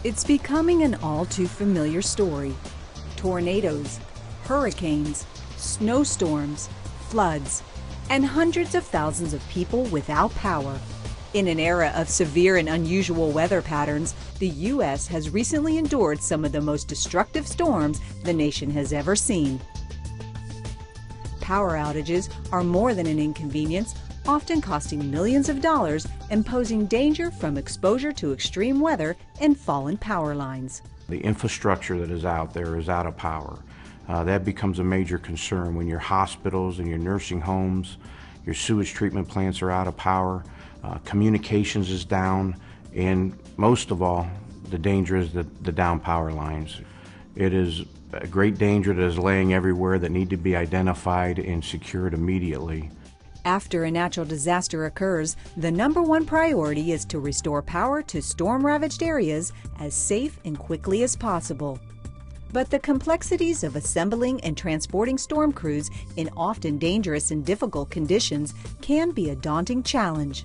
It's becoming an all too familiar story. Tornadoes, hurricanes, snowstorms, floods, and hundreds of thousands of people without power. In an era of severe and unusual weather patterns, the U.S. has recently endured some of the most destructive storms the nation has ever seen. Power outages are more than an inconvenience, often costing millions of dollars and posing danger from exposure to extreme weather and fallen power lines. The infrastructure that is out there is out of power. That becomes a major concern when your hospitals and your nursing homes, your sewage treatment plants are out of power, communications is down, and most of all, the danger is the down power lines. It is a great danger that is laying everywhere that need to be identified and secured immediately. After a natural disaster occurs, the #1 priority is to restore power to storm-ravaged areas as safe and quickly as possible. But the complexities of assembling and transporting storm crews in often dangerous and difficult conditions can be a daunting challenge.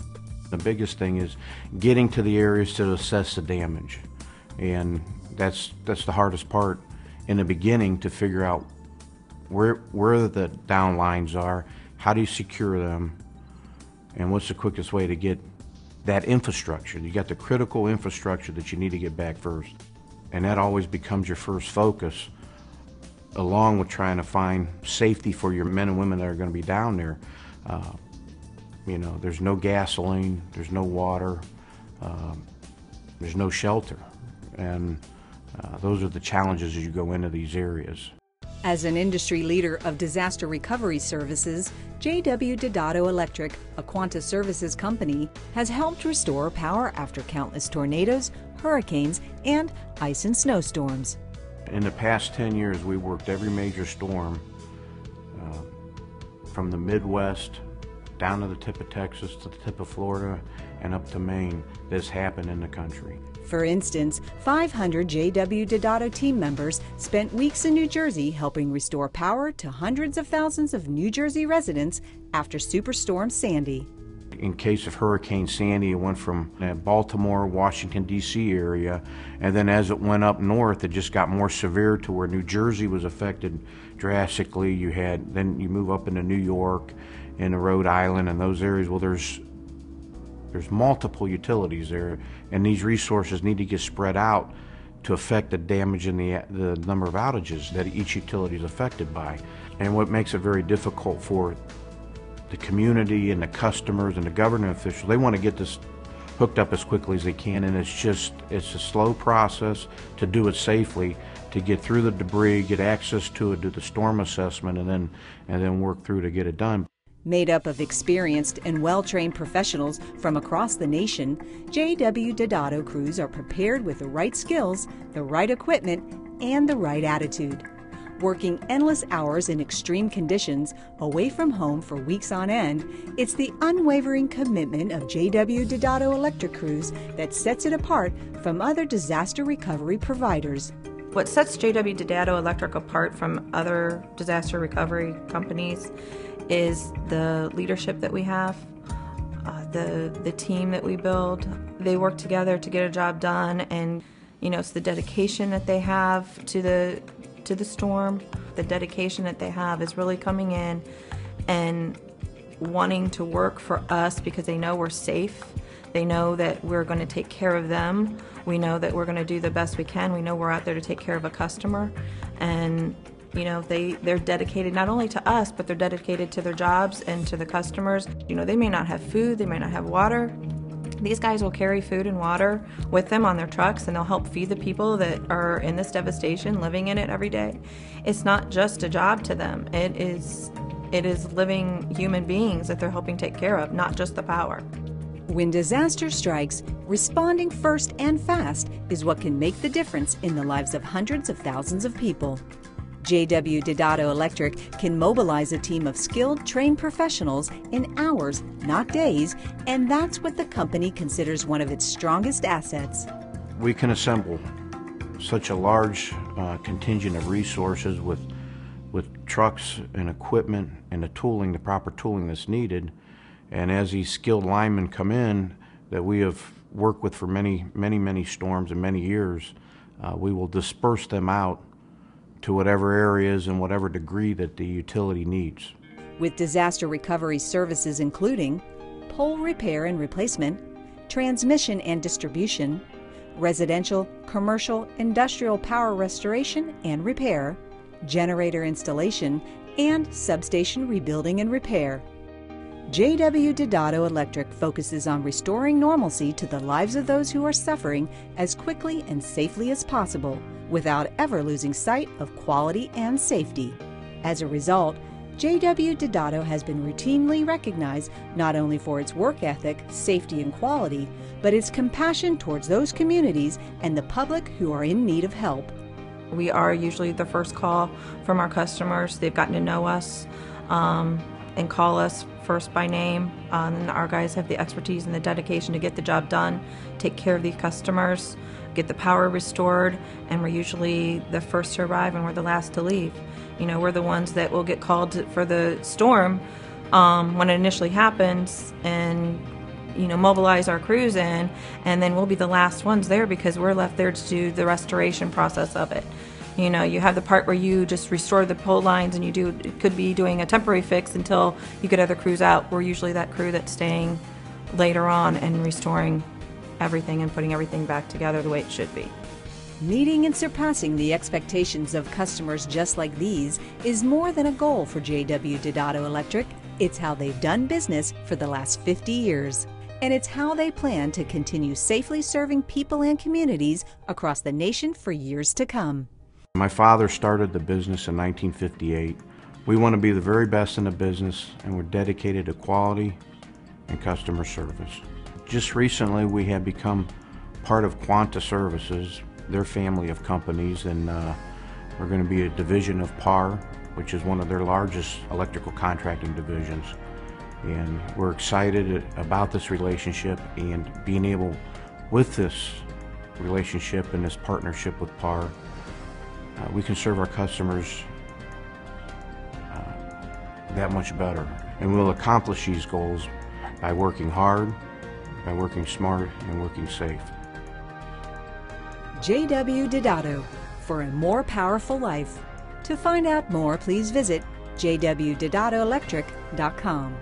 The biggest thing is getting to the areas to assess the damage, and that's the hardest part in the beginning, to figure out where the down lines are, how do you secure them, and what's the quickest way to get that infrastructure. You got the critical infrastructure that you need to get back first, and that always becomes your first focus, along with trying to find safety for your men and women that are going to be down there. You know, there's no gasoline, there's no water, there's no shelter, and those are the challenges as you go into these areas. As an industry leader of disaster recovery services, Didado Electric, a Quanta services company, has helped restore power after countless tornadoes, hurricanes, and ice and snowstorms. In the past 10 years, we worked every major storm from the Midwest down to the tip of Texas, to the tip of Florida, and up to Maine that's happened in the country. For instance, 500 JW Didado team members spent weeks in New Jersey helping restore power to hundreds of thousands of New Jersey residents after Superstorm Sandy. In case of Hurricane Sandy, it went from Baltimore, Washington, D.C. area, and then as it went up north, it just got more severe to where New Jersey was affected drastically. Then you move up into New York, into Rhode Island, and those areas. Well, there's multiple utilities there, and these resources need to get spread out to affect the damage and the number of outages that each utility is affected by. And what makes it very difficult for the community and the customers and the government officials, they want to get this hooked up as quickly as they can, and it's a slow process to do it safely, to get through the debris, get access to it, do the storm assessment, and then work through to get it done. Made up of experienced and well-trained professionals from across the nation, JW Didado crews are prepared with the right skills, the right equipment, and the right attitude. Working endless hours in extreme conditions, away from home for weeks on end, it's the unwavering commitment of JW Didado Electric crews that sets it apart from other disaster recovery providers. What sets JW Didado Electric apart from other disaster recovery companies is the leadership that we have, the team that we build. They work together to get a job done, and it's the dedication that they have to the storm. The dedication that they have is really coming in and wanting to work for us because they know we're safe. They know that we're going to take care of them. We know that we're going to do the best we can. We know we're out there to take care of a customer, and they're dedicated not only to us, but they're dedicated to their jobs and to the customers. They may not have food, they may not have water. These guys will carry food and water with them on their trucks, and they'll help feed the people that are in this devastation, living in it every day. It's not just a job to them. It is living human beings that they're helping take care of, not just the power. When disaster strikes, responding first and fast is what can make the difference in the lives of hundreds of thousands of people. JW Didado Electric can mobilize a team of skilled, trained professionals in hours, not days, and that's what the company considers one of its strongest assets. We can assemble such a large contingent of resources with trucks and equipment and the proper tooling that's needed, and as these skilled linemen come in, that we have worked with for many storms and many years, we will disperse them out to whatever areas and whatever degree that the utility needs. With disaster recovery services including pole repair and replacement, transmission and distribution, residential, commercial, industrial power restoration and repair, generator installation, and substation rebuilding and repair. JW Didado Electric focuses on restoring normalcy to the lives of those who are suffering as quickly and safely as possible, without ever losing sight of quality and safety. As a result, JW Didado has been routinely recognized not only for its work ethic, safety, and quality, but its compassion towards those communities and the public who are in need of help. We are usually the first call from our customers. They've gotten to know us and call us first by name. And our guys have the expertise and the dedication to get the job done, take care of these customers, get the power restored, and we're usually the first to arrive and we're the last to leave. You know, we're the ones that will get called for the storm when it initially happens and, you know, mobilize our crews in, and then we'll be the last ones there because we're left there to do the restoration process of it. You know, you have the part where you just restore the pole lines and could be doing a temporary fix until you get other crews out. We're usually that crew that's staying later on and restoring everything and putting everything back together the way it should be. Meeting and surpassing the expectations of customers just like these is more than a goal for JW Didado Electric. It's how they've done business for the last 50 years. And it's how they plan to continue safely serving people and communities across the nation for years to come. My father started the business in 1958. We want to be the very best in the business, and we're dedicated to quality and customer service. Just recently, we have become part of Quanta Services, their family of companies, and we're going to be a division of PAR, which is one of their largest electrical contracting divisions. And we're excited about this relationship and being able, with this relationship and this partnership with PAR, we can serve our customers that much better. And we'll accomplish these goals by working hard, by working smart, and working safe. JW Didado, for a more powerful life. To find out more, please visit jwdidadoelectric.com.